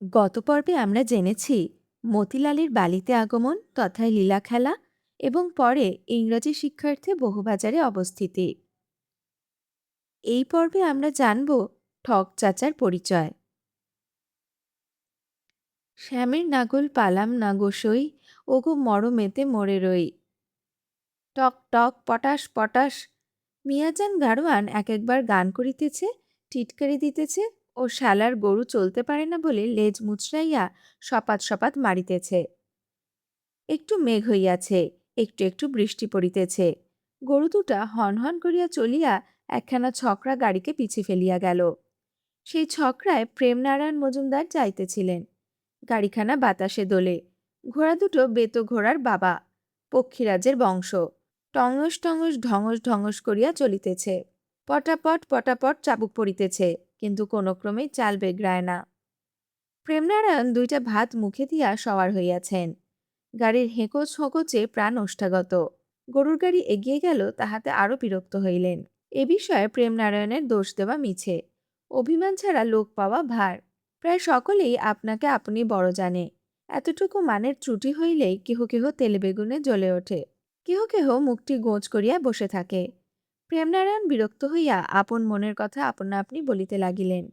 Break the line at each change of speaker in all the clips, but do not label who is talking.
গত পর্বে আমরা জেনেছি মতিলালের বালিতে আগমন তথায় লীলা খেলা এবং পরে ইংরাজি শিক্ষার্থে বহুবাজারে অবস্থিতি। এই পর্বে আমরা জানব ঠক চাচার পরিচয়। শ্যামের নাগল পালাম না গোসই, ওগো মরমেতে মরে রই। টক টক পটাশ পটাশ। মিয়াজান গাড়োয়ান এক একবার গান করিতেছে, টিটকারি দিতেছে ও শালার গরু চলতে পারে না বলে লেজ মুচড়াইয়া সপাত সপাত মারিতেছে। একটু মেঘ হইয়াছে, একটু একটু বৃষ্টি পড়িতেছে। গরু দুটা হন হন করিয়া চলিয়া একখানা ছকরা গাড়িকে পিছে ফেলিয়া গেল। সেই ছকরায় প্রেমনারায়ণ মজুমদার যাইতেছিলেন। গাড়িখানা বাতাসে দোলে। ঘোড়া দুটো বেতো ঘোড়ার বাবা, পক্ষীরাজের বংশ। টঙস টঙস ঢঙস ঢঙস করিয়া চলিতেছে। পটাপট পটাপট চাবুক পড়িতেছে, কিন্তু কোনো ক্রমেই চাল বেগড়ায় না। প্রেমনারায়ণ দুইটা ভাত মুখে দিয়া সওয়ার হইয়াছেন। গাড়ির হেঁকোচ হোঁকোচে প্রাণ ওষ্ঠাগত। গরুর গাড়ি এগিয়ে গেল, তাহাতে আরো বিরক্ত হইলেন। এ বিষয়ে প্রেমনারায়ণের দোষ দেওয়া মিছে। অভিমান ছাড়া লোক পাওয়া ভার। প্রায় সকলেই আপনাকে আপনি বড় জানে। এতটুকু মানের ত্রুটি হইলেই কেহ কেহ তেলে বেগুনে জ্বলে ওঠে। কেহ কেহ মুখটি গোঁজ করিয়া বসে থাকে। প্রেমনারায়ণ বিরক্ত হইয়া আপন মনের কথা আপনা আপনি বলিতে লাগিলেন।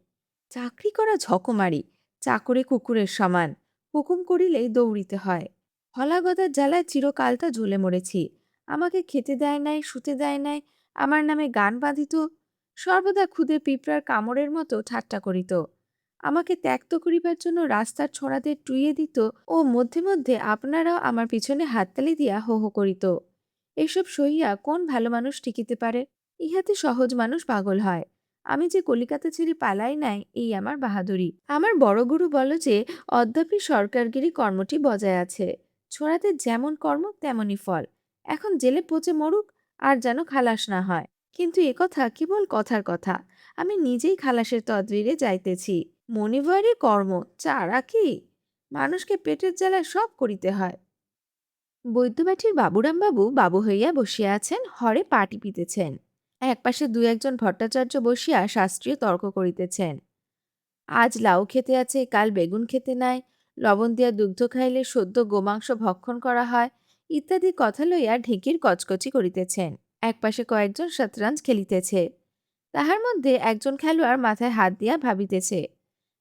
চাকরি করা ঝকমারি, চাকরে কুকুরের সমান। হুকুম করিলেই দৌড়িতে হয়। হলাগদার জ্বালায় চিরকালটা ঝুলে মরেছি। আমাকে খেতে দেয় নাই, শুতে দেয় নাই, আমার নামে গান বাঁধিত, সর্বদা খুদে পিঁপড়ার কামড়ের মতো ঠাট্টা করিত। আমাকে ত্যাক্ত করিবার জন্য রাস্তার ছোড়াদের টুইয়ে দিত ও মধ্যে মধ্যে আপনারাও আমার পিছনে হাততালি দিয়া হো হো করিত। এসব সহিয়া কোন ভালো মানুষ টিকিতে পারে? ইহাতে সহজ মানুষ পাগল হয়। আমি যে কলিকাতা ছেড়ে পালাই নাই, এই আমার বাহাদুরি। আমার বড় গুরু বলো যে অদ্যাপি সরকারগিরি কর্মটি বজায় আছে। ছোড়াদের যেমন কর্ম তেমনই ফল। এখন জেলে পচে মরুক, আর যেন খালাস না হয়। কিন্তু একথা কেবল কথার কথা। আমি নিজেই খালাসের তদবিরে যাইতেছি। মনিবরে কর্ম, চারা কি? মানুষকে পেটের জ্বালায় সব করিতে হয়। বৈদ্যবাটির বাবুরাম বাবু বাবু হইয়া বসিয়া আছেন, হরে পা টিপিতেছেন। একপাশে দুই একজন ভট্টাচার্য বসিয়া শাস্ত্রীয় তর্ক করিতেছেন। আজ লাউ খেতে আছে, কাল বেগুন খেতে নাই, লবণ দিয়া দুগ্ধ খাইলে সদ্য গোমাংস ভক্ষণ করা হয়, ইত্যাদি কথা লইয়া ঢেঁকির কচকচি করিতেছেন। একপাশে কয়েকজন শতরঞ্জ খেলিতেছে। তাহার মধ্যে একজন খেলোয়াড় মাথায় হাত দিয়া ভাবিতেছে,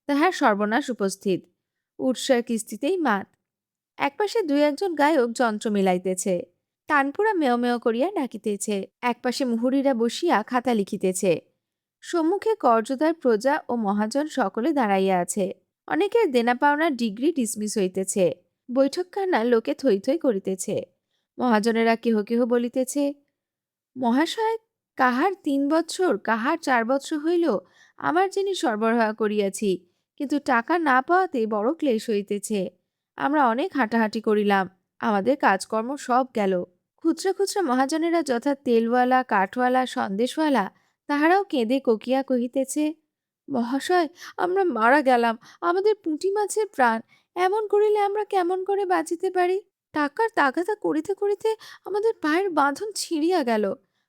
তাহার সর্বনাশ উপস্থিত। উৎসার কিস্তিতেই মাত। একপাশে দুই একজন গায়ক যন্ত্র মিলাইতেছে। তানপুরা মেয় মেয় করিয়া ডাকিতেছে। একপাশে মুহুরীরা বসিয়া খাতা লিখিতেছে। সম্মুখে কর্জদার প্রজা ও মহাজন সকলে দাঁড়াইয়া আছে। অনেকের দেনা পাওনার ডিগ্রি ডিসমিস হইতেছে। বৈঠকখানা লোকে থই থই করিতেছে। মহাজনেরা কেহ কেহ বলিতেছে, মহাশয়, কাহার 3 বৎসর, কাহার 4 বৎসর হইল আমার জিনিস সরবরাহ করিয়াছি, কিন্তু টাকা না পাওয়াতে বড় ক্লেশ হইতেছে। আমরা অনেক হাঁটাহাঁটি করিলাম, আমাদের কাজকর্ম সব গেল। খুচরা খুচরা মহাজনেরা যথা তেলওয়ালা, কাঠওয়ালা, সন্দেশওয়ালা, তাহারাও কেঁদে কোকিয়া কহিতেছে, মহাশয়, আমরা মারা গেলাম, আমাদের পুঁটি মাছের প্রাণ। এমন করিলে আমরা কেমন করে বাঁচিতে পারি? টাকার তাগাদা করিতে করিতে আমাদের পায়ের বাঁধন ছিঁড়িয়া গেল।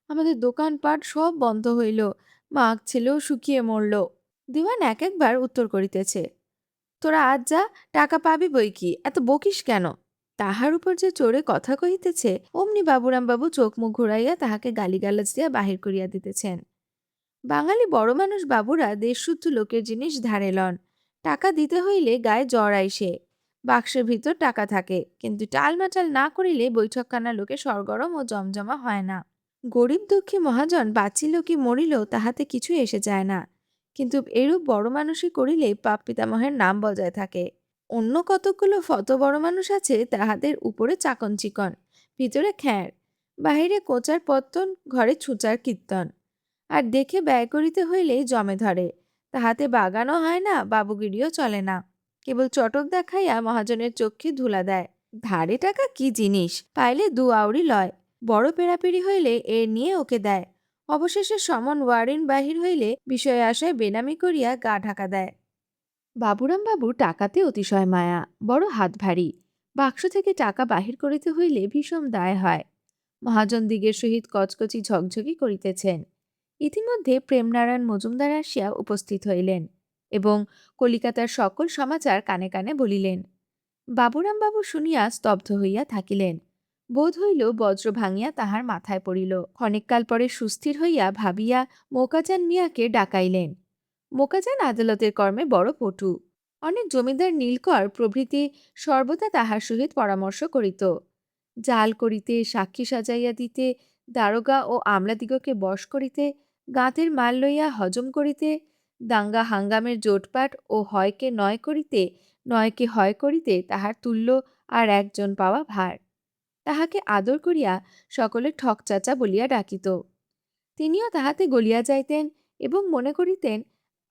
আমাদের দোকানপাট সব বন্ধ হইল। মাগ ছেলেও শুকিয়ে মরল। দিওয়ান এক একবার উত্তর করিতেছে, তোরা আজ যা, টাকা পাবি বই কি, এত বকিস কেন? তাহার উপর যে চোরে কথা কহিতেছে, অমনি বাবুরাম বাবু চোখ মুখ ঘুরাইয়া তাহাকে গালিগালাজ দিয়া বাহির করিয়া দিতেছেন। বাঙালি বড় মানুষ বাবুরা দেশশুদ্ধ লোকের জিনিস ধারে লন। টাকা দিতে হইলে গায়ে জ্বর আইসে। বাক্সের ভিতর টাকা থাকে, কিন্তু টালমাটাল না করিলে বৈঠকখানা লোকে সরগরম ও জমজমা হয় না। গরিব দুঃখী মহাজন বাঁচিল কি মরিল তাহাতে কিছু এসে যায় না, কিন্তু এরূপ বড় মানুষই করিলে বাপ পিতামহের নাম বজায় থাকে। অন্য কতকগুলো ফত বড় মানুষ আছে, তাহাদের উপরে চাকন চিকন, ভিতরে খ্যাঁর, বাহিরে কোচার পত্তন, ঘরে ছুচার কীর্তন। আর দেখে ব্যয় করিতে হইলেই জমে ধরে, তাহাতে বাগানও হয় না, বাবুগিরিও চলে না। কেবল চটক দেখাইয়া মহাজনের চক্ষে ধুলা দেয়। ধারে টাকা কি জিনিস, পাইলে 2 আউরি লয়। বড় পেড়াপেড়ি হইলে এর নিয়ে ওকে দেয়। অবশেষে সমন ওয়ারেন্ট বাহির হইলে বিষয়ে আশায় বেনামি করিয়া গা ঢাকা দেয়। বাবুরাম বাবুর টাকাতে অতিশয় মায়া, বড় হাত ভারী। বাক্স থেকে টাকা বাহির করিতে হইলে ভীষণ দায় হয়। মহাজন দিগের সহিত কচকচি ঝকঝকি করিতেছেন। ইতিমধ্যে প্রেমনারায়ণ মজুমদার আসিয়া উপস্থিত হইলেন। এবং কলিকাতার সকল সমাচার কানে কানে বলিলেন। বাবুরাম বাবু শুনিয়া স্তব্ধ হইয়া থাকিলেন। বোধ হইল বজ্র ভাঙিয়া তাহার মাথায় পড়িল। ক্ষণিককাল পরে সুস্থির হইয়া ভাবিয়া মোকাজান মিয়াকে ডাকাইলেন। মোকাজান আদালতের কর্মে বড় পটু। অনেক জমিদার নীলকর প্রভৃতি সর্বদা তাহার সহিত পরামর্শ করিত। জাল করিতে, সাক্ষী সাজাইয়া দিতে, দারোগা ও আমলাদিগকে বশ করিতে, গাঁতের মাল লইয়া হজম করিতে, দাঙ্গা হাঙ্গামের জোটপাট ও হয়কে নয় করিতে, নয়কে হয় করিতে তাহার তুল্য আর একজন পাওয়া ভার। তাহাকে আদর করিয়া সকলে ঠকচাচা বলিয়া ডাকিত। তিনিও তাহাতে গলিয়া যাইতেন এবং মনে করিতেন,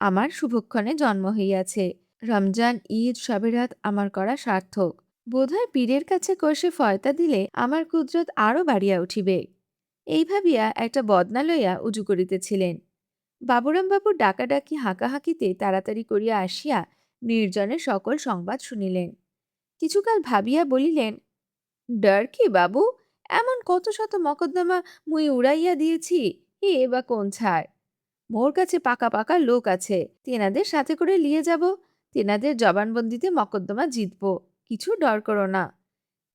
আমার শুভক্ষণে জন্ম হইয়াছে, রমজান ঈদ সবেরাত আমার করা সার্থক। বোধহয় পীরের কাছে কষে ফয়তা দিলে আমার কুদরত আরও বাড়িয়া উঠিবে। এই ভাবিয়া একটা বদনা লইয়া উজু করিতেছিলেন। বাবুরাম বাবুর ডাকাডাকি হাঁকাহাঁকিতে তাড়াতাড়ি করিয়া আসিয়া নির্জনে সকল সংবাদ শুনিলেন। কিছুকাল ভাবিয়া বলিলেন, ডর কি বাবু, এমন কত শত মকদ্দমা মুই উড়াইয়া দিয়েছি, এ বা কোন ছাড়। মোর কাছে পাকা পাকা লোক আছে, তেনাদের সাথে করে লিয়ে যাব, তেনাদের জবানবন্দিতে মকদ্দমা জিতব, কিছু ডর করো না।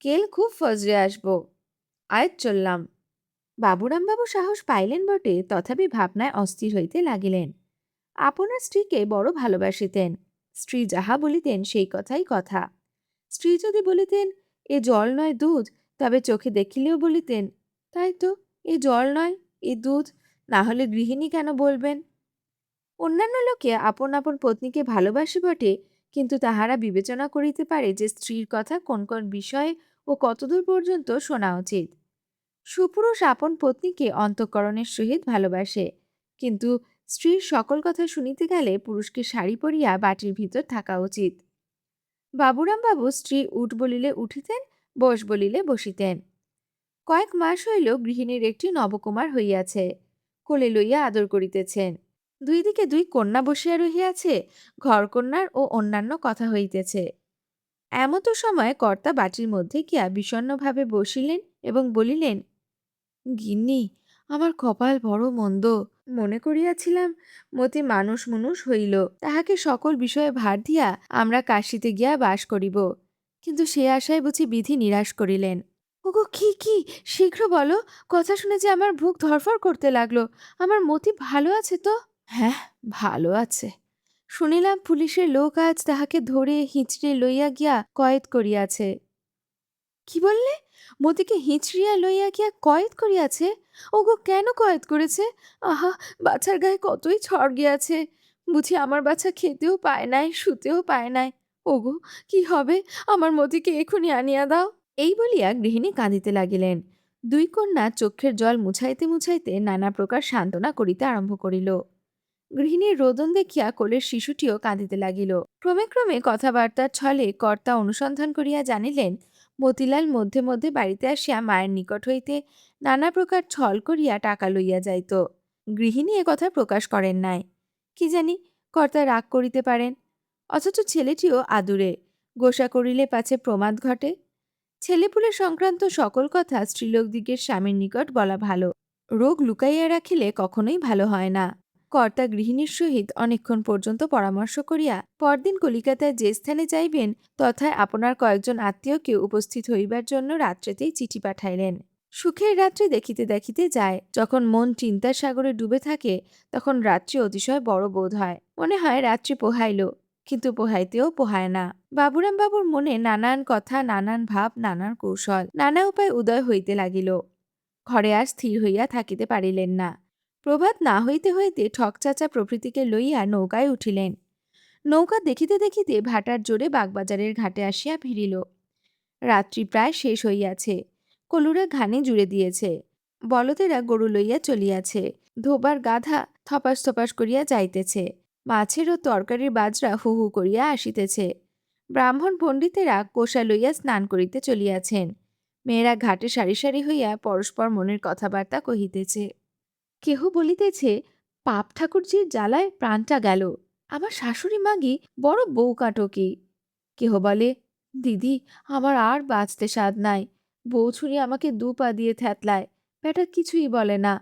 কেল খুব ফজরে আসব, আয়াত চললাম। বাবুরাম বাবু সাহস পাইলেন বটে, তথাপি ভাবনায় অস্থির হইতে লাগিলেন। আপনার স্ত্রীকে বড় ভালোবাসিতেন। স্ত্রী যাহা বলিতেন সেই কথাই কথা। স্ত্রী যদি বলিতেন, এ জল নয় দুধ, তবে চোখে দেখিলেও বলিতেন, তাই তো, এ জল নয়, এ দুধ, না হলে গৃহিণী কেন বলবেন? অন্যান্য লোকে আপন আপন পত্নীকে ভালোবাসে বটে, কিন্তু তাহারা বিবেচনা করিতে পারে যে স্ত্রীর কথা কোন কোন বিষয়ে ও কতদূর পর্যন্ত শোনা উচিত। সুপুরুষ আপন পত্নীকে অন্তঃকরণের সহিত ভালোবাসে, কিন্তু স্ত্রীর সকল কথা শুনিতে গেলে পুরুষকে শাড়ি পরিয়া বাটির ভিতর থাকা উচিত। বাবুরাম বাবু স্ত্রী উঠ বলিলে উঠিতেন, বস বলিলে বসিতেন। কয়েক মাস হইল গৃহিণীর একটি নবকুমার হইয়াছে, কোলে লইয়া আদর করিতেছেন। দুই দিকে দুই কন্যা বসিয়া রহিয়াছে, ঘরকন্যার ও অন্যান্য কথা হইতেছে। এমতো সময় কর্তা বাটির মধ্যে গিয়া বিষণ্ণভাবে বসিলেন এবং বলিলেন, গিন্নি, আমার কপাল বড় মন্দ। মনে করিয়াছিলাম মতি মানুষ মনুষ হইল, তাহাকে সকল বিষয়ে ভার দিয়া আমরা কাশীতে গিয়া বাস করিব, কিন্তু সে আশায় বুঝি বিধি নিরাশ করিলেন। ওগো, কি কি, শীঘ্র বলো, কথা শুনে যে আমার বুক ধরফর করতে লাগলো। আমার মতি ভালো আছে তো? হ্যাঁ, ভালো আছে। শুনিলাম পুলিশের লোক আজ তাহাকে ধরে হিঁচড়ে লইয়া গিয়া কয়েদ করিয়াছে। কি বললে? মতিকে হিঁচড়িয়া লইয়া গিয়া কয়েদ করিয়াছে? ওগো, কেন কয়েদ করেছে? আহা, বাছার গায়ে কতই ছড় গিয়াছে, বুঝি আমার বাছা খেতেও পায় নাই, শুতেও পায় নাই। ওগো, কি হবে? আমার মতিকে এখনই আনিয়া দাও। এই বলিয়া গৃহিণী কাঁদিতে লাগিলেন। দুই কন্যা চক্ষের জল মুছাইতে মুছাইতে নানা প্রকার সান্ত্বনা করিতে আরম্ভ করিল। গৃহিণীর রোদন দেখিয়া কোলের শিশুটিও কাঁদিতে লাগিল। ক্রমে ক্রমে কথাবার্তার ছলে কর্তা অনুসন্ধান করিয়া জানিলেন, মতিলাল মধ্যে মধ্যে বাড়িতে আসিয়া মায়ের নিকট হইতে নানা প্রকার ছল করিয়া টাকা লইয়া যাইত। গৃহিণী কথা প্রকাশ করেন নাই। কি জানি, কর্তা রাগ করিতে পারেন। অথচ ছেলেটিও আদুরে, গোসা করিলে পাছে প্রমাদ ঘটে। ছেলেপুলে সংক্রান্ত সকল কথা স্ত্রীলোকদিগের স্বামীর নিকট বলা ভালো। রোগ লুকাইয়া রাখিলে কখনোই ভালো হয় না। কর্তা গৃহিণীর সহিত অনেকক্ষণ পর্যন্ত পরামর্শ করিয়া পরদিন কলিকাতায় যে স্থানে যাইবেন তথায় আপনার কয়েকজন আত্মীয়কে উপস্থিত হইবার জন্য রাত্রেতেই চিঠি পাঠাইলেন। সুখের রাত্রি দেখিতে দেখিতে যায়। যখন মন চিন্তার সাগরে ডুবে থাকে, তখন রাত্রি অতিশয় বড় বোধ হয়। মনে হয় রাত্রি পোহাইল, কিন্তু পোহাইতেও পোহায় না। বাবুরাম বাবুর মনে নানান কথা, নানান ভাব, নানান কৌশল, নানা উপায় উদয় হইতে লাগিল। ঘরে আর স্থির হইয়া থাকিতে পারিলেন না। প্রভাত না হইতে হইতে ঠকচাচা প্রভৃতিকে লইয়া নৌকায় উঠিলেন। নৌকা দেখিতে দেখিতে ভাটার জোরে বাগবাজারের ঘাটে আসিয়া ভিড়িল। রাত্রি প্রায় শেষ হইয়াছে। কলুরা ঘানি জুড়ে দিয়েছে। বলদেরা গরু লইয়া চলিয়াছে। ধোবার গাধা থপাস থপাস করিয়া যাইতেছে। মাছের ও তরকারির বাজরা হু হু করিয়া আসিতেছে। ব্রাহ্মণ পণ্ডিতেরা কোষা লইয়া স্নান করিতে চলিয়াছেন। মেয়েরা ঘাটে সারি সারি হইয়া পরস্পর মনের কথাবার্তা কহিতেছে। কেহ বলিতেছে, পাপ ঠাকুরজির জ্বালায় প্রাণটা গেল, আমার শাশুড়ি মাগি বড় বউ কাটকি। কেহ বলে, দিদি, আমার আর বাঁচতে স্বাদ নাই, বউ ছুরি আমাকে 2 পা দিয়ে থ্যাতলায়, বেটা কিছুই বলে না,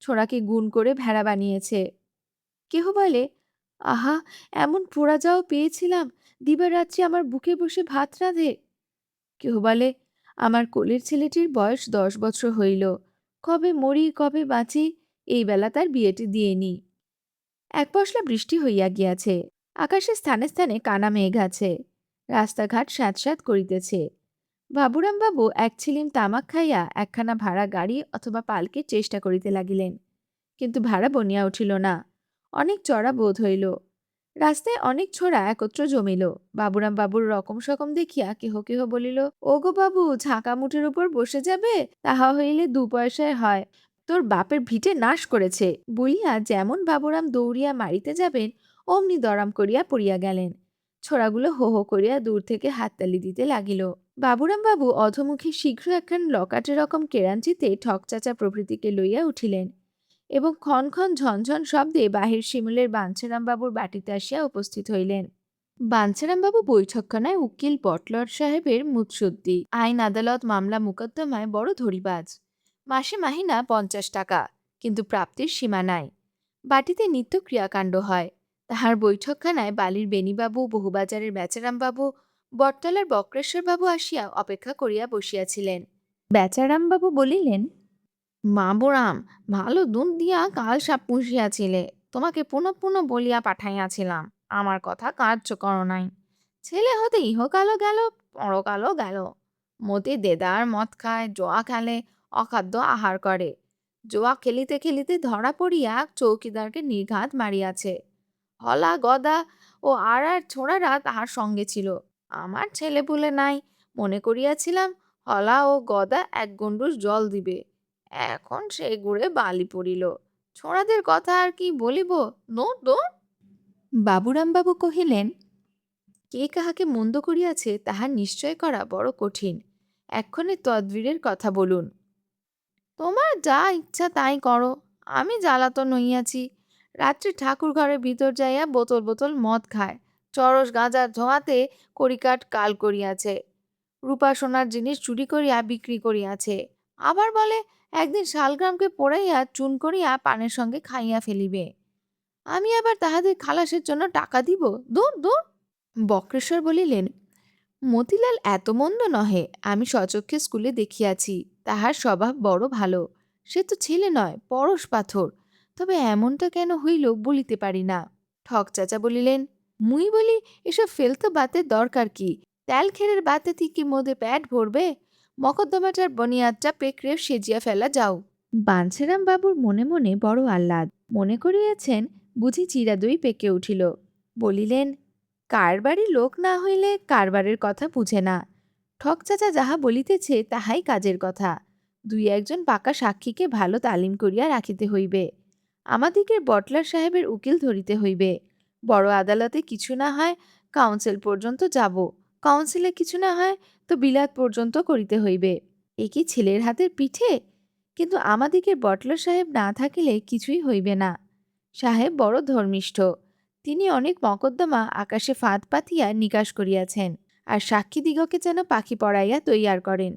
ছোড়াকে গুণ করে ভেড়া বানিয়েছে। কেহ বলে, আহা! এমন পোড়া যাওয়া পেয়েছিলাম, দিবারাত্রি আমার বুকে বসে ভাত রাঁধে। কেহ বলে, আমার কোলের ছেলেটির বয়স 10 বছর হইল, কবে মরি কবে বাঁচি, এই বেলা তার বিয়েটি দিয়ে নি। এক পশলা বৃষ্টি হইয়া গিয়াছে, আকাশে স্থানে স্থানে কানা মেঘ আছে, রাস্তাঘাট স্যাঁতস্যাঁত করিতেছে। বাবুরাম বাবু এক ছিলিম তামাক খাইয়া একখানা ভাড়া গাড়ি অথবা পালকির চেষ্টা করিতে লাগিলেন, কিন্তু ভাড়া বনিয়া উঠিল না। অনেক চড়া বোধ হইল। রাস্তায় অনেক ছোড়া একত্র জমিল। বাবুরাম বাবুর রকম সকম দেখিয়া কেহ কেহ বলিল, ওগো বাবু, ঝাঁকা মুঠের উপর বসে যাবে, তাহা হইলে 2 পয়সায় হয়, তোর বাপের ভিটে নাশ করেছে, বলিয়া যেমন বাবুরাম দৌড়িয়া মারিতে যাবেন অমনি দরাম করিয়া পড়িয়া গেলেন। ছোড়াগুলো হো হো করিয়া দূর থেকে হাততালি দিতে লাগিল। বাবুরাম বাবু অধমুখী শীঘ্র একখান লকাটে রকম কেরাঞ্চিতে ঠকচাচা প্রভৃতিকে লইয়া উঠিলেন এবং ক্ষণ ক্ষণ ঝনঝন শব্দে বাহির শিমুলের বাঞ্ছারামবাবুর বাটিতে আসিয়া উপস্থিত হইলেন। বাঞ্ছারামবাবু বৈঠকখানায় উকিল বটলর সাহেবের মুৎসুদ্দি, আইন আদালত মামলা মোকদ্দমায় বড় ধরিবাজ। মাসে মাহিনা 50 টাকা, কিন্তু প্রাপ্তির সীমা নাই। বাটিতে নিত্য ক্রিয়াকাণ্ড হয়। তাহার বৈঠকখানায় বালির বেণীবাবু, বহুবাজারের বেচারামবাবু, বটতলার বক্রেশ্বরবাবু আসিয়া অপেক্ষা করিয়া বসিয়াছিলেন। বেচারামবাবু বলিলেন, বাবুরাম, ভালো দুধ দিয়া কাল সাপ পুষিয়াছিলে, তোমাকে পুনঃ পুনঃ বলিয়া পাঠাইয়াছিলাম, আমার কথা কার্য করো নাই। ছেলে হতে ইহকালও গেল, পরকালও গেল। মতি দেদার মদ খায়, জোয়া খেলে, অখাদ্য আহার করে। জোয়া খেলিতে খেলিতে ধরা পড়িয়া চৌকিদারকে নির্ঘাত মারিয়াছে। হলা গদা ও আর ছোড়ারা তাহার সঙ্গে ছিল। আমার ছেলেপুলে নাই, মনে করিয়াছিলাম হলা ও গদা এক গণ্ডূষ জল দিবে, এখন সে গুড়ে বালি পড়িল। ছোড়াদের কথা আর কি বলিব, দৌড় দৌড়। বাবুরাম বাবু কহিলেন, কে কাহাকে মন্দ করিয়াছে তাহার নিশ্চয় করা বড় কঠিন, এক্ষণে তদ্বীরের কথা বলুন। তোমার যা ইচ্ছা তাই করো, আমি জ্বালাতন হইয়াছি। রাত্রে ঠাকুর ঘরের ভিতর যাইয়া বোতল বোতল মদ খায়, চরস গাঁজার ধোঁয়াতে কড়িকাঠ কাল করিয়াছে, রূপা সোনার জিনিস চুরি করিয়া বিক্রি করিয়াছে। আবার বলে একদিন শালগ্রামকে পোড়াইয়া চুন করিয়া পানের সঙ্গে খাইয়া ফেলিবে। আমি আবার তাহাদের খালাসের জন্য টাকা দিব, দূর দূর। বক্রেশ্বর বলিলেন, মতিলাল এত মন্দ নহে, আমি স্বচক্ষে স্কুলে দেখিয়াছি, তাহার স্বভাব বড় ভালো। সে তো ছেলে নয়, পরশ পাথর, তবে এমনটা কেন হইল বলিতে পারি না। ঠক চাচা বলিলেন, মুই বলি, এসব ফেলতো বাতের দরকার কি, তেল খেরের বাতে থেকে মোদে প্যাট ভরবে, মকদ্দমাটার বনিয়াদটা পেকড়ে সেজিয়া ফেলা যাও। বাঞ্ছারাম বাবুর মনে মনে বড় আহ্লাদ, মনে করিয়াছেন বুঝি চিরাদই পেকে উঠিল। বলিলেন, কারবারি লোক না হইলে কারবারের কথা বুঝে না। ঠক চাচা যাহা বলিতেছে তাহাই কাজের কথা। 2-1 পাকা সাক্ষীকে ভালো তালিম করিয়া রাখিতে হইবে। আমাদিগের বটলার সাহেবের উকিল ধরিতে হইবে। বড় আদালতে কিছু না হয় কাউন্সিল পর্যন্ত যাব, কাউন্সিলে কিছু না হয় তো বিলাত পর্যন্ত করিতে হইবে। এ কি ছেলের হাতের পিঠে? কিন্তু আমাদিগের বটলার সাহেব না থাকিলে কিছুই হইবে না। সাহেব বড় ধর্মিষ্ঠ, তিনি অনেক মকদ্দমা আকাশে ফাঁদ পাতিয়া নিকাশ করিয়াছেন, আর সাক্ষীদিগকে যেন পাখি পড়াইয়া তৈয়ার করেন।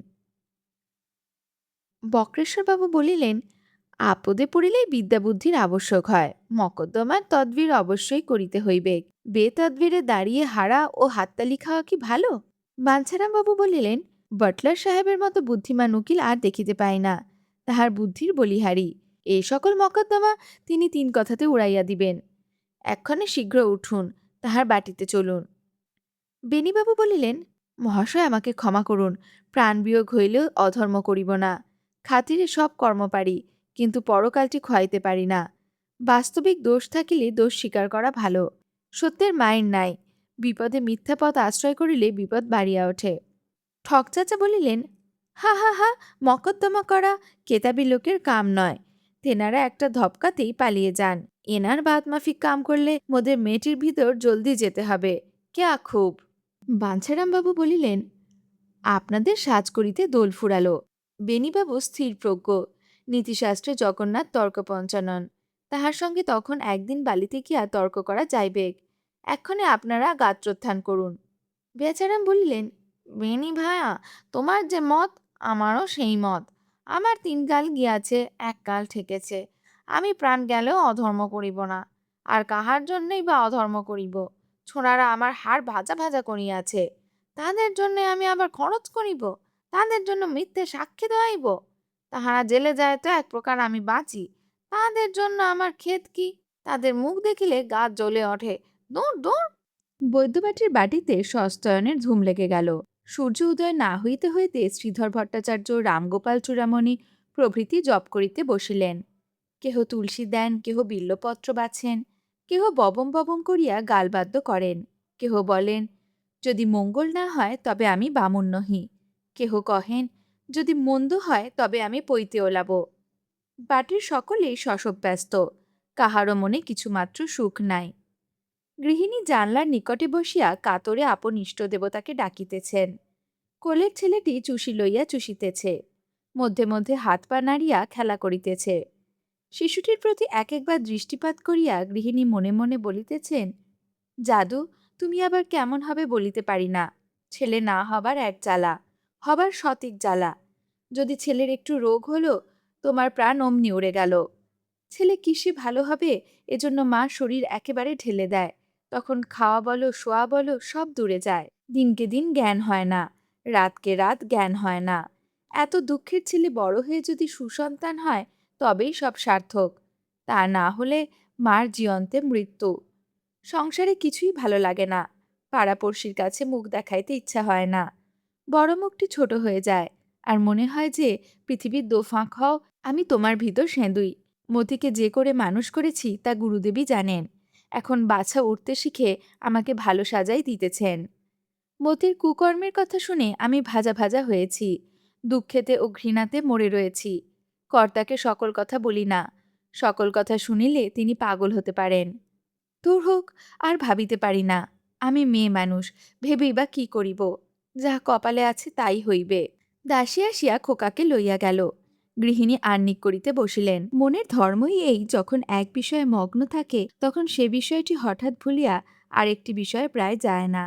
বক্রেশ্বরবাবু বলিলেন, আপদে পড়িলেই বিদ্যাবুদ্ধির আবশ্যক হয়, মকদ্দমার তদবির অবশ্যই করিতে হইবে। বেতদবিরে দাঁড়িয়ে হারা ও হাততালি খাওয়া কি ভালো? বাঞ্ছারামবাবু বলিলেন, বটলার সাহেবের মতো বুদ্ধিমান উকিল আর দেখিতে পাই না, তাহার বুদ্ধির বলিহারি। এই সকল মকদ্দমা তিনি 3 কথাতে উড়াইয়া দিবেন। এক্ষণে শীঘ্র উঠুন, তাহার বাটিতে চলুন। বেণীবাবু বলিলেন, মহাশয় আমাকে ক্ষমা করুন, প্রাণবিয়োগ হইলেও অধর্ম করিব না। খাতিরে সব কর্ম পারি, কিন্তু পরকালটি খোয়াইতে পারি না। বাস্তবিক দোষ থাকিলে দোষ স্বীকার করা ভালো। সত্যের মায়ের নাই, বিপদে মিথ্যা পথ আশ্রয় করিলে বিপদ বাড়িয়া ওঠে। ঠকচাচা বলিলেন, হা হা হা, মকদ্দমা করা কেতাবি লোকের কাম নয়। তেনারা একটা ধপকাতেই পালিয়ে যান। এনার বাদ মাফিক কাম করলে মোদের মেয়েটির ভিতর জলদি যেতে হবে, ক্যা খুব। বাঞ্ছারামবাবু বলিলেন, আপনাদের সাজ করিতে দোল ফুরালো। বেণীবাবু স্থিরপ্রজ্ঞ, নীতিশাস্ত্রে জগন্নাথ তর্কপঞ্চানন, তাহার সঙ্গে তখন একদিন বালিতে গিয়া তর্ক করা যাইবে। এক্ষণে আপনারা গাত্রোত্থান করুন। বেচারাম বলিলেন, বেণী ভায়া, তোমার যে মত আমারও সেই মত। আমার 3 গাল গিয়াছে, 1 গাল ঠেকেছে। আমি প্রাণ গেলেও অধর্ম করিব না। আর কাহার জন্যই বা অধর্ম করিব? ছোঁড়ারা আমার হাড় ভাজা ভাজা করিয়াছে, তাদের জন্য আমি আবার খরচ করিব? তাদের জন্য মিথ্যে সাক্ষী দেওয়াইব? তাহারা জেলে যায় তো এক প্রকার আমি বাঁচি, তাদের জন্য আমার ক্ষেত কি? তাদের মুখ দেখিলে গা জ্বলে ওঠে। দূর দূর। বৈদ্যবাটির বাটিতে সস্তয়নের ধুম লেগে গেল। সূর্য উদয় না হইতে হইতে শ্রীধর ভট্টাচার্য, রামগোপাল চূড়ামণি প্রভৃতি জপ করিতে বসিলেন। কেহ তুলসী দেন, কেহ বিল্বপত্র বাছেন, কেহ ববম ববম করিয়া গালবাদ্য করেন, কেহ বলেন, যদি মঙ্গল না হয় তবে আমি বামুন নহি। কেহ কহেন, যদি মন্দ হয় তবে আমি পৈতে ওলাব। বাটির সকলেই শশব ব্যস্ত, কাহারও মনে কিছুমাত্র সুখ নাই। গৃহিণী জানলার নিকটে বসিয়া কাতরে আপন ইষ্ট দেবতাকে ডাকিতেছেন। কোলের ছেলেটি চুষি লইয়া চুষিতেছে, মধ্যে মধ্যে হাত পা নাড়িয়া খেলা করিতেছে। শিশুটির প্রতি এক একবার দৃষ্টিপাত করিয়া গৃহিণী মনে মনে বলিতেছেন, জাদু, তুমি আবার কেমন হবে বলিতে পারি না। ছেলে না হবার এক জ্বালা, হবার শতিক জ্বালা। যদি ছেলের একটু রোগ হলো, তোমার প্রাণ অমনি উড়ে গেল। ছেলে কিসে ভালো হবে এজন্য মা শরীর একেবারে ঢেলে দেয়, তখন খাওয়া বলো শোয়া বলো সব দূরে যায়। দিনকে দিন জ্ঞান হয় না, রাতকে রাত জ্ঞান হয় না। এত দুঃখের ছেলে বড় হয়ে যদি সুসন্তান হয় তবেই সব সার্থক, তা না হলে মার জীবন্তে মৃত্যু। সংসারে কিছুই ভালো লাগে না, পাড়াপড়শির কাছে মুখ দেখাইতে ইচ্ছা হয় না, বড় মুখটি ছোট হয়ে যায়, আর মনে হয় যে পৃথিবীর দোফাঁক হও, আমি তোমার ভিতর সেঁদুই। মতিকে যে করে মানুষ করেছি তা গুরুদেবই জানেন, এখন বাছা উঠতে শিখে আমাকে ভালো সাজাই দিতেছেন। মতির কুকর্মের কথা শুনে আমি ভাজা ভাজা হয়েছি, দুঃখেতে ও ঘৃণাতে মরে রয়েছি। কর্তাকে সকল কথা বলি না, সকল কথা শুনিলে তিনি পাগল হতে পারেন। দূর হোক, আর ভাবিতে পারি না। আমি মেয়ে মানুষ, ভেবেই বা কি করিব? যা কপালে আছে তাই হইবে। দাসী আসিয়া খোকাকে লইয়া গেল। গৃহিণী আহ্নিক করিতে বসিলেন। মনের ধর্মই এই, যখন এক বিষয়ে মগ্ন থাকে তখন সে বিষয়টি হঠাৎ ভুলিয়া আরেকটি বিষয়ে প্রায় যায় না।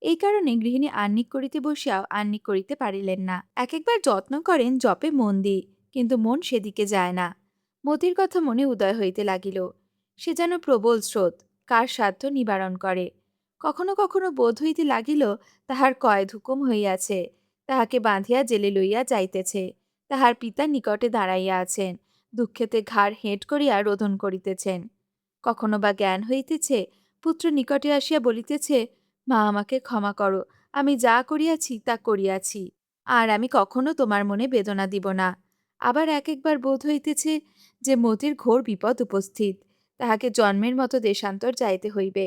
এই কারণে গৃহিণী আহ্নিক করিতে বসিয়াও আহ্নিক করিতে পারিলেন না। এক একবার যত্ন করেন জপে মন দিই, কিন্তু মন সেদিকে যায় না। মতির কথা মনে উদয় হইতে লাগিল। সে যেন প্রবল স্রোত, কার সাধ্য নিবারণ করে। কখনো কখনো বোধ হইতে লাগিল তাহার কয়েদ হুকুম হইয়াছে, তাহাকে বাঁধিয়া জেলে লইয়া যাইতেছে। তাহার পিতা নিকটে দাঁড়াইয়া আছেন, দুঃখেতে ঘাড় হেঁট করিয়া রোদন করিতেছেন। কখনো বা জ্ঞান হইতেছে, পুত্র নিকটে আসিয়া বলিতেছে, মা আমাকে ক্ষমা করো, আমি যা করিয়াছি তা করিয়াছি, আর আমি কখনো তোমার মনে বেদনা দিব না। আবার এক একবার বোধ হইতেছে যে মতির ঘোর বিপদ উপস্থিত, তাহাকে জন্মের মতো দেশান্তর যাইতে হইবে।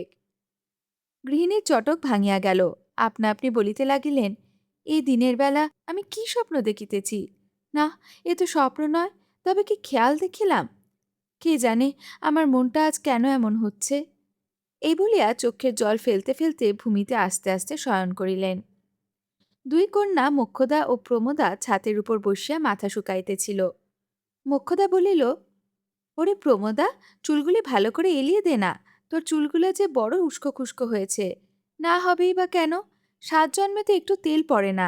গৃহিণীর চটক ভাঙিয়া গেল। আপনা আপনি বলিতে লাগিলেন, এই দিনের বেলা আমি কি স্বপ্ন দেখিতেছি? না, এ তো স্বপ্ন নয়, তবে কি খেয়াল দেখিলাম? কে জানে আমার মনটা আজ কেন এমন হচ্ছে। এই বলিয়া চক্ষের জল ফেলতে ফেলতে ভূমিতে আস্তে আস্তে শয়ন করিলেন। দুই কন্যা মোক্ষদা ও প্রমোদা ছাতের উপর বসিয়া মাথা শুকাইতেছিল। মোক্ষদা বলিল, ওরে প্রমোদা, চুলগুলি ভালো করে এলিয়ে দে না, তোর চুলগুলো যে বড় উস্কো খুস্কো হয়েছে। না হবেই বা কেন, 7 জন্মে তো একটু তেল পড়ে না।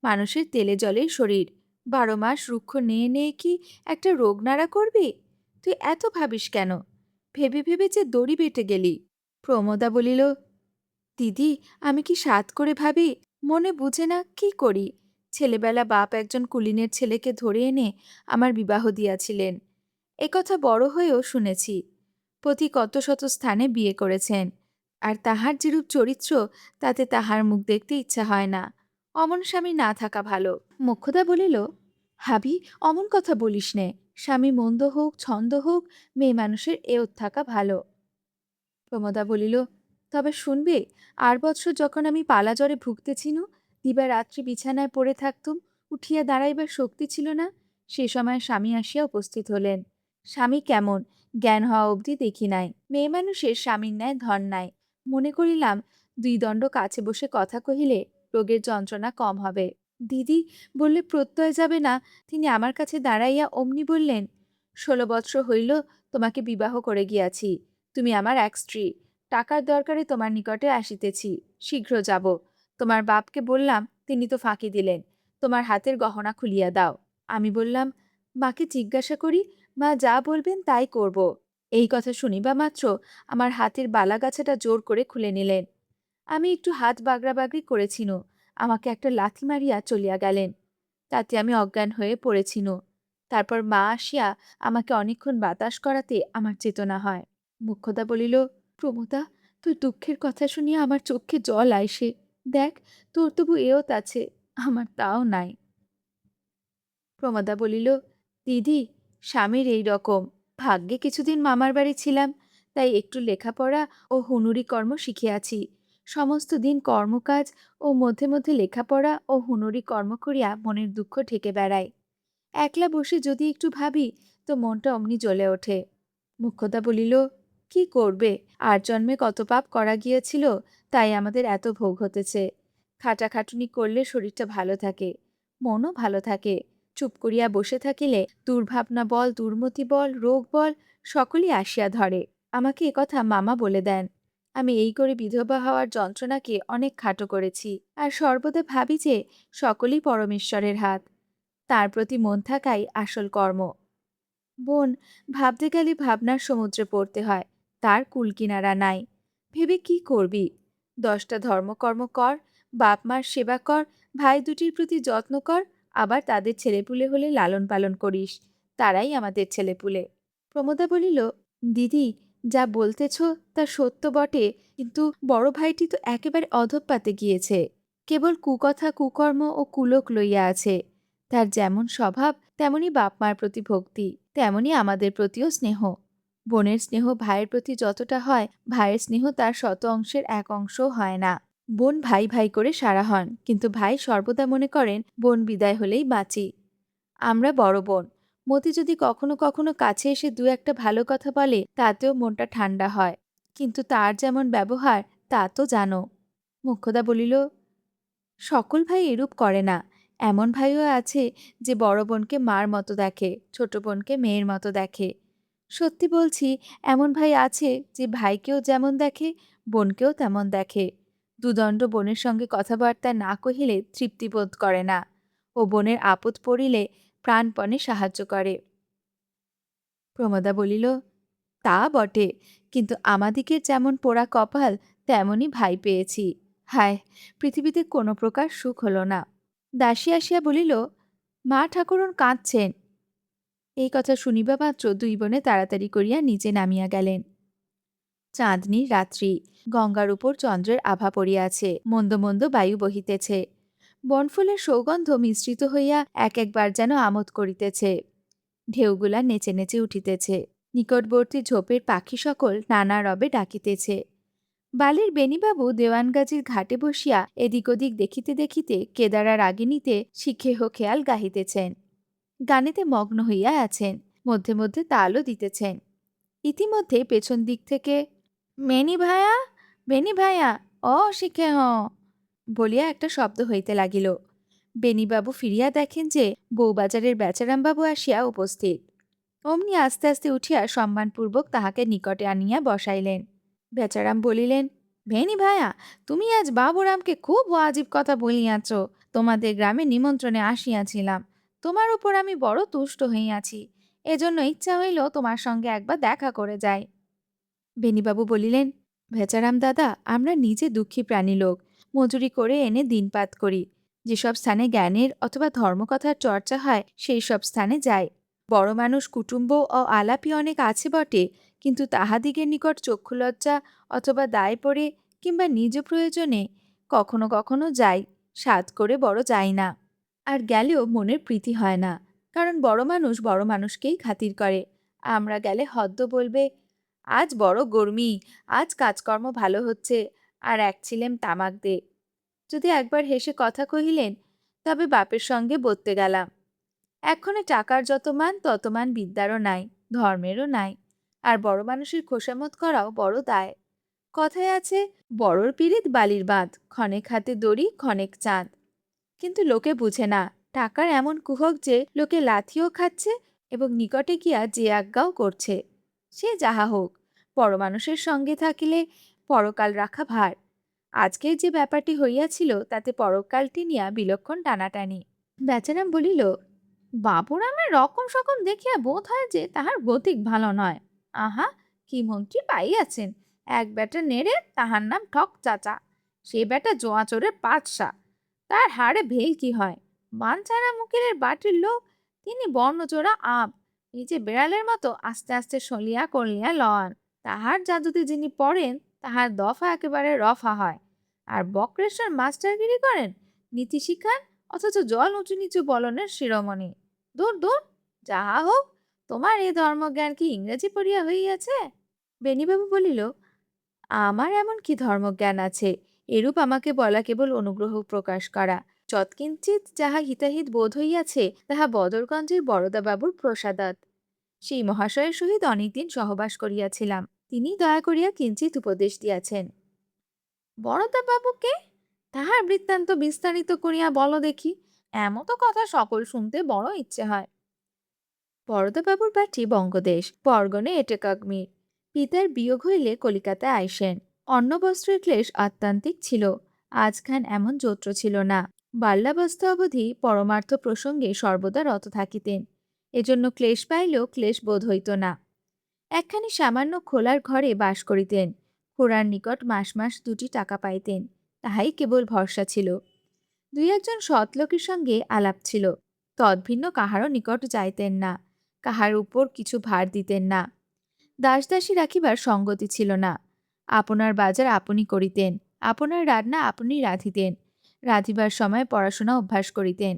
মানুষের তেলে জলের শরীর, 12 মাস রুক্ষ নেয়ে নেয়ে কি একটা রোগ নাড়া করবি? তুই এত ভাবিস কেন? ভেবে ভেবে যে দড়ি বেটে গেলি। প্রমোদা বলিল, দিদি, আমি কি সাধ করে ভাবি? মনে বুঝে না, কি করি? ছেলেবেলা বাপ একজন কুলীনের ছেলেকে ধরে এনে আমার বিবাহ দিয়াছিলেন, একথা বড় হয়েও শুনেছি। পতি কত শত স্থানে বিয়ে করেছেন, আর তাহার যেরূপ চরিত্র, তাতে তাহার মুখ দেখতে ইচ্ছা হয় না। অমন স্বামী না থাকা ভালো। মোক্ষদা বলিল, হাবি, অমন কথা বলিস নে। স্বামী মন্দ হোক ছন্দ হোক, মেয়ে মানুষের এও থাকা ভালো। প্রমোদা বলিল, তবে শুনবে, আর বৎসর যখন আমি পালা জ্বরে ভুগতেছিনু, দিবারাত্রি বিছানায় পড়ে থাকতুম, উঠিয়া দাঁড়াইবার শক্তি ছিল না, সে সময় স্বামী আসিয়া উপস্থিত হলেন। স্বামী কেমন, জ্ঞান হওয়া অবধি দেখি নাই। মেয়ে মানুষের স্বামীর ন্যায় ধন নাই। মনে করিলাম 2 দণ্ড কাছে বসে কথা কহিলে রোগের যন্ত্রণা কম হবে। দিদি বললে প্রত্যয় যাবে না, তিনি আমার কাছে দাঁড়াইয়া অমনি বললেন, 16 বৎসর হইল তোমাকে বিবাহ করে গিয়াছি, তুমি আমার এক স্ত্রী। টাকার দরকারে তোমার নিকটে আসিতেছি, শীঘ্র যাব। তোমার বাপকে বললাম, তিনি তো ফাঁকি দিলেন, তোমার হাতের গহনা খুলিয়া দাও। আমি বললাম, মাকে জিজ্ঞাসা করি, মা যা বলবেন তাই করব। এই কথা শুনিবা মাত্র আমার হাতের বালাগাছাটা জোর করে খুলে নিলেন। আমি একটু হাত বাগড়াবাগড়ি করেছিল, আমাকে একটা লাথি মারিয়া চলিয়া গেলেন। তাতে আমি অজ্ঞান হয়ে পড়েছিল। তারপর মা আসিয়া আমাকে অনেকক্ষণ বাতাস করাতে আমার চেতনা হয়। মোক্ষদা বলিল, প্রমোদা, তোর দুঃখের কথা শুনিয়া আমার চোখে জল আইসে। দেখ, তোর তবু এওত আছে, আমার তাও নাই। প্রমোদা বলিল, দিদি, স্বামীর এই রকম। ভাগ্যে কিছুদিন মামার বাড়ি ছিলাম, তাই একটু লেখাপড়া ও হুনুরি কর্ম শিখিয়াছি। সমস্ত দিন কর্মকাজ ও মধ্যে মধ্যে লেখাপড়া ও হুনুরি কর্ম করিয়া মনের দুঃখ ঢেকে বেড়াই। একলা বসে যদি একটু ভাবি তো মনটা অমনি জ্বলে ওঠে। মুখ্যদা বলিল, কি করবে, আর জন্মে কত পাপ করা গিয়েছিল, তাই আমাদের এত ভোগ হতেছে। খাটাখাটুনি করলে শরীরটা ভালো থাকে, মনও ভালো থাকে। চুপ করিয়া বসে থাকিলে দুর্ভাবনা বল, দুর্মতি বল, রোগ বল সকলই আসিয়া ধরে। আমাকে একথা মামা বলে দেন। আমি এই করে বিধবা হওয়ার যন্ত্রণাকে অনেক খাটো করেছি, আর সর্বদা ভাবি যে সকলই পরমেশ্বরের হাত, তার প্রতি মন থাকাই আসল কর্ম। বোন, ভাবতে গেলে ভাবনার সমুদ্রে পড়তে হয়, তার কুলকিনারা নাই। ভেবে কি করবি? 10টা ধর্মকর্ম কর, বাপ মার সেবা কর, ভাই দুটির প্রতি যত্ন কর, আবার তাদের ছেলেপুলে হলে লালন পালন করিস, তারাই আমাদের ছেলেপুলে। প্রমোদা বলিল, দিদি, যা বলতেছ তা সত্য বটে, কিন্তু বড় ভাইটি তো একেবারে অধঃপাতে গিয়েছে। কেবল কুকথা, কুকর্ম ও কুলোক লইয়া আছে। তার যেমন স্বভাব তেমনি বাপ মার প্রতি ভক্তি, তেমনি আমাদের প্রতিও স্নেহ। বোনের স্নেহ ভাইয়ের প্রতি যতটা হয়, ভাইয়ের স্নেহ তার 100 অংশের 1 অংশও হয় না। বোন ভাই ভাই করে সারা হন, কিন্তু ভাই সর্বদা মনে করেন বোন বিদায় হলেই বাঁচি। আমরা বড় বোন, মতি যদি কখনো কখনো কাছে এসে দু একটা ভালো কথা বলে তাতেও মনটা ঠান্ডা হয়, কিন্তু তার যেমন ব্যবহার তা তো জানো। মোক্ষদা বলিল, সকল ভাই এরূপ করে না। এমন ভাইও আছে যে বড় বোনকে মার মতো দেখে, ছোট বোনকে মেয়ের মতো দেখে। সত্যি বলছি, এমন ভাই আছে যে ভাইকেও যেমন দেখে, বোনকেও তেমন দেখে। দুদণ্ড বোনের সঙ্গে কথাবার্তা না কহিলে তৃপ্তি বোধ করে না, ও বোনের আপদ পড়িলে প্রাণপণে সাহায্য করে। প্রমোদা বলিল, তা বটে, কিন্তু আমাদিগের যেমন পোড়া কপাল তেমনই ভাই পেয়েছি। হায়, পৃথিবীতে কোনো প্রকার সুখ হলো না। দাসী আসিয়া বলিল, মা ঠাকুরন কাঁদছেন। এই কথা শুনিবা মাত্র দুই বোনে তাড়াতাড়ি করিয়া নিচে নামিয়া গেলেন। চাঁদনির রাত্রি, গঙ্গার উপর চন্দ্রের আভা পড়িয়াছে, মন্দ মন্দ বায়ু বহিতেছে। বনফুলের সৌগন্ধ মিশ্রিত হইয়া এক একবার যেন আমোদ করিতেছে। ঢেউগুলা নেচে নেচে উঠিতেছে। নিকটবর্তী ঝোপের পাখি সকল নানা রবে ডাকিতেছে। বালির বেণীবাবু দেওয়ানগাজীর ঘাটে বসিয়া এদিক ওদিক দেখিতে দেখিতে কেদারা রাগিণীতে শিখেহ খেয়াল গাহিতেছেন। গানেতে মগ্ন হইয়া আছেন, মধ্যে মধ্যে তালও দিতেছেন। ইতিমধ্যে পেছন দিক থেকে, মেনি ভায়া, বেনি ভায়া, ও শিখেহ বলিয়া একটা শব্দ হইতে লাগিল। বেণীবাবু ফিরিয়া দেখেন যে বউবাজারের বেচারামবাবু আসিয়া উপস্থিত। অমনি আস্তে আস্তে উঠিয়া সম্মানপূর্বক তাহাকে নিকটে আনিয়া বসাইলেন। বেচারাম বলিলেন, বেনি ভায়া, তুমি আজ বাবুরামকে খুব ওয়াজিব কথা বলিয়াছ। তোমাদের গ্রামে নিমন্ত্রণে আসিয়াছিলাম, তোমার উপর আমি বড় তুষ্ট হইয়াছি, এজন্য ইচ্ছা হইল তোমার সঙ্গে একবার দেখা করে যাই। বেণীবাবু বলিলেন, বেচারাম দাদা, আমরা নিজে দুঃখী প্রাণী লোক, মজুরি করে এনে দিনপাত করি। যেসব স্থানে জ্ঞানের অথবা ধর্মকথার চর্চা হয় সেই সব স্থানে যাই। বড় মানুষ কুটুম্ব ও আলাপি অনেক আছে বটে, কিন্তু তাহাদিগের নিকট চক্ষুলজ্জা অথবা দায় পড়ে কিংবা নিজ প্রয়োজনে কখনো কখনো যাই, সাধ করে বড় যাই না। আর গেলেও মনের প্রীতি হয় না, কারণ বড় মানুষ বড় মানুষকেই খাতির করে। আমরা গেলে হদ্দ বলবে, আজ বড় গরমি, আজ কাজকর্ম ভালো হচ্ছে, আর এক ছিলেম তামাক দে। যদি একবার হেসে কথা কহিলেন, তবে বাপের সঙ্গে বলতে গেলাম। এক্ষণে টাকার যত মান তত মান বিদ্যারও নাই, ধর্মেরও নাই, আর বড় মানুষের খোসামত করাও বড় দায়। কথায় আছে, বড়র পিরিত বালির বাঁধ, ক্ষণেক হাতে দড়ি ক্ষণেক চাঁদ। কিন্তু লোকে বুঝে না, টাকার এমন কুহক যে লোকে লাথিও খাচ্ছে এবং নিকটে গিয়া যে আজ্ঞাও করছে। সে যাহা হোক, পরমানুষের সঙ্গে থাকিলে পরকাল রাখা ভার। আজকের যে ব্যাপারটি হইয়াছিল তাতে পরকালটি নিয়া বিলক্ষণ টানাটানি। বেচারাম বলিল, বাবুরামের রকম সকম দেখিয়া বোধ হয় যে তাহার গতিক ভালো নয়। আহা, কি মন্ত্রী পাইয়াছেন, এক বেটা নেড়ে, তাহার নাম ঠক চাচা। সে বেটা জোয়াচোরের পাঠশা, তার হাড়ে ভেলকি হয়। বানছাড়া মুখের বাটির লোক, তিনি বর্ণচোরা আপ, নিজে বেড়ালের মতো আস্তে আস্তে সলিয়া করলিয়া লওয়ান। তাহার জাদুতে যিনি পড়েন, তাহার দফা একেবারে রফা হয়। আর বক্রেশ্বর মাস্টারগিরি করেন, নীতি শিখান, অথচ জল উঁচু নিচু বলনের শিরোমণি। দূর দূর, যাহা হোক, তোমার এই ধর্মজ্ঞান কি ইংরেজি পড়িয়া হইয়াছে? বেণীবাবু বলিল, আমার এমন কি ধর্মজ্ঞান আছে? এরূপ আমাকে বলা কেবল অনুগ্রহ প্রকাশ করা। যৎকিঞ্চিৎ যাহা হিতাহিত বোধ হইয়াছে, তাহা বদরগঞ্জের বরদাবাবুর প্রসাদাৎ। সেই মহাশয়ের সহিত অনেকদিন সহবাস করিয়াছিলাম, তিনি দয়া করিয়া কিঞ্চিৎ উপদেশ দিয়াছেন। বরদাবাবুকে? তাহার বৃত্তান্ত বিস্তারিত করিয়া বলো দেখি, এমত কথা সকল শুনতে বড় ইচ্ছে হয়। বরদাবাবুর বাটি বঙ্গদেশ, পরগনে এটেকাগ্মির। পিতার বিয়োগ হইলে কলিকাতায় আইসেন। অন্নবস্ত্রের ক্লেশ আত্মান্তিক ছিল, আজখান এমন যত্র ছিল না। বাল্যাবস্থা অবধি পরমার্থ প্রসঙ্গে সর্বদা রত থাকিতেন, এজন্য ক্লেশ পাইলেও ক্লেশ বোধ হইত না। একখানি সামান্য খোলার ঘরে বাস করিতেন, খুড়ার নিকট মাস মাস 2টি টাকা পাইতেন, তাহাই কেবল ভরসা ছিল। দুই একজন সৎলোকের সঙ্গে আলাপ ছিল, তদ্ভিন্ন কাহারও নিকট যাইতেন না, কাহার উপর কিছু ভার দিতেন না। দাসদাসী রাখিবার সঙ্গতি ছিল না। আপনার বাজার আপনি করিতেন, আপনার রান্না আপনি রাঁধিতেন, রাঁধিবার সময় পড়াশোনা অভ্যাস করিতেন।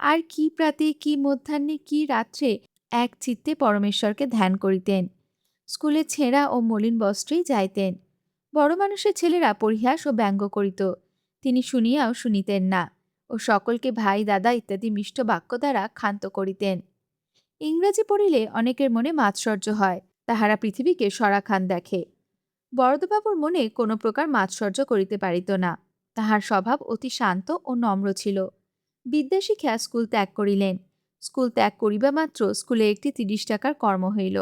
আর কি প্রাতে, কি মধ্যাহ্নে, কি রাত্রে এক চিত্তে পরমেশ্বরকে ধ্যান করিতেন। স্কুলে ছেঁড়া ও মলিন বস্ত্রেই যাইতেন। বড় মানুষের ছেলেরা পরিহাস ও ব্যঙ্গ করিত, তিনি শুনিয়াও শুনিতেন না, ও সকলকে ভাই দাদা ইত্যাদি মিষ্ট বাক্য দ্বারা ক্ষান্ত করিতেন। ইংরাজি পড়িলে অনেকের মনে মাৎসর্য হয়, তাহারা পৃথিবীকে সরাখান দেখে। বরদাবাবুর মনে কোনো প্রকার মাৎসর্য করিতে পারিত না, তাহার স্বভাব অতি শান্ত ও নম্র ছিল। বিদ্যা শিখিয়া স্কুল ত্যাগ করিলেন। স্কুল ত্যাগ করিবা মাত্র স্কুলে একটি 30 টাকার কর্ম হইল।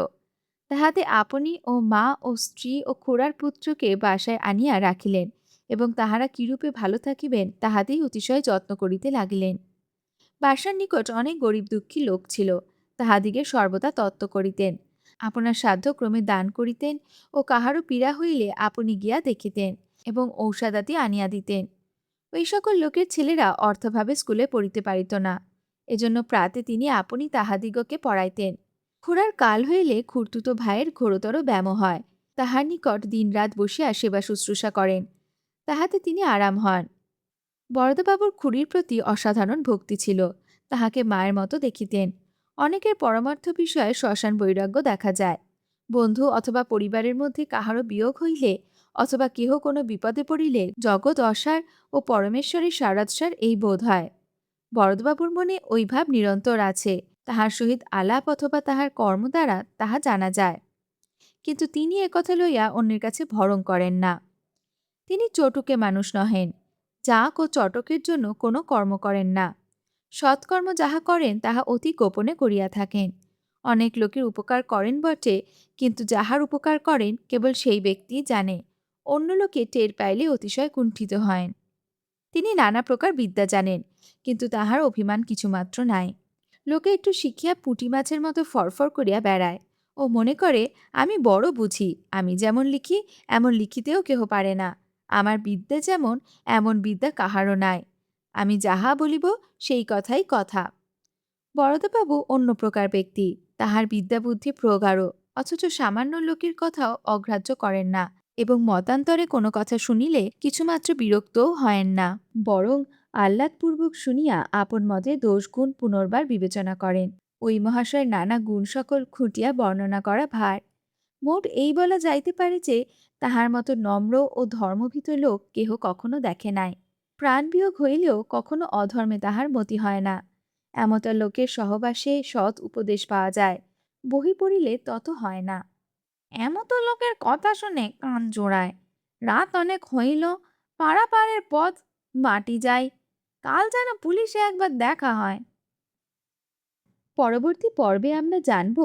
তাহাতে আপনি ও মা ও স্ত্রী ও খুড়ার পুত্রকে বাসায় আনিয়া রাখিলেন, এবং তাহারা কিরূপে ভালো থাকিবেন তাহাতেই অতিশয় যত্ন করিতে লাগিলেন। বাসার নিকট অনেক গরিব দুঃখী লোক ছিল, তাহাদিগের সর্বদা তত্ত্ব করিতেন, আপনার সাধ্যক্রমে দান করিতেন, ও কাহারও পীড়া হইলে আপনি গিয়া দেখিতেন এবং ঔষধাদি আনিয়া দিতেন। ওই সকল লোকের ছেলেরা অর্থভাবে স্কুলে পড়িতে পারিত না, এজন্য প্রাতে তিনি আপনি তাহাদিগকে পড়াইতেন। খুড়ার কাল হইলে খুড়তুতো ভাইয়ের ঘোরতর ব্যাম হয়, তাহার নিকট দিনরাত বসিয়া সেবা শুশ্রূষা করেন, তাহাতে তিনি আরাম হন। বরদাবাবুর খুড়ির প্রতি অসাধারণ ভক্তি ছিল, তাহাকে মায়ের মতো দেখিতেন। অনেকের পরমার্থ বিষয়ে শ্মশান বৈরাগ্য দেখা যায়। বন্ধু অথবা পরিবারের মধ্যে কাহারও বিয়োগ হইলে, অথবা কেহ কোনো বিপদে পড়িলে জগৎ অসার ও পরমেশ্বরের সারাৎসার এই বোধ হয়। বরদাবাবুর মনে ওই ভাব নিরন্তর আছে, তাহার সহিত আলাপ অথবা তাহার কর্ম দ্বারা তাহা জানা যায়, কিন্তু তিনি একথা লইয়া অন্যের কাছে ভরং করেন না। তিনি চটুকে মানুষ নহেন, চাক ও চটকের জন্য কোনো কর্ম করেন না। সৎকর্ম যাহা করেন তাহা অতি গোপনে করিয়া থাকেন। অনেক লোকের উপকার করেন বটে, কিন্তু যাহার উপকার করেন কেবল সেই ব্যক্তিই জানে, অন্য লোকে টের পাইলে অতিশয় কুণ্ঠিত হন। তিনি নানা প্রকার বিদ্যা জানেন, কিন্তু তাহার অভিমান কিছুমাত্র নাই। লোকে একটু শিখিয়া পুঁটি মাছের মতো ফরফর করিয়া বেড়ায়, ও মনে করে আমি বড় বুঝি, আমি যেমন লিখি এমন লিখিতেও কেহ পারে না, আমার বিদ্যা যেমন এমন বিদ্যা কাহারও নাই, আমি যাহা বলিব সেই কথাই কথা। বরদাবাবু অন্য প্রকার ব্যক্তি, তাহার বিদ্যা বুদ্ধি প্রগাঢ়, অথচ সামান্য লোকের কথাও অগ্রাহ্য করেন না, এবং মতান্তরে কোনো কথা শুনিলে কিছুমাত্র বিরক্তও হয়েন না, বরং আহ্লাদপূর্বক শুনিয়া আপন মতে দোষগুণ পুনর্বার বিবেচনা করেন। ওই মহাশয়ের নানা গুণ সকল খুঁটিয়া বর্ণনা করা ভার। মোট এই বলা যাইতে পারে যে, তাহার মতো নম্র ও ধর্মভীত লোক কেহ কখনো দেখে নাই। প্রাণবিয়োগ হইলেও কখনো অধর্মে তাহার মতি হয় না। এমতা লোকের সহবাসে সৎ উপদেশ পাওয়া যায়, বহি পড়িলে তত হয় না। এমতো লোকের কথা শুনে কান জোড়ায়। রাত অনেক হইল, পাড়াপাড়ের পথ মাটি যায়, কাল যেন পুলিশে একবার দেখা হয়। পরবর্তী পর্বে আমরা জানব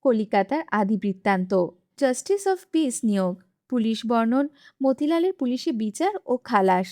কলিকাতার আদি বৃত্তান্ত, জাস্টিস অফ পিস নিয়োগ, পুলিশ বর্ণন, মতিলালের পুলিশি বিচার ও খালাস।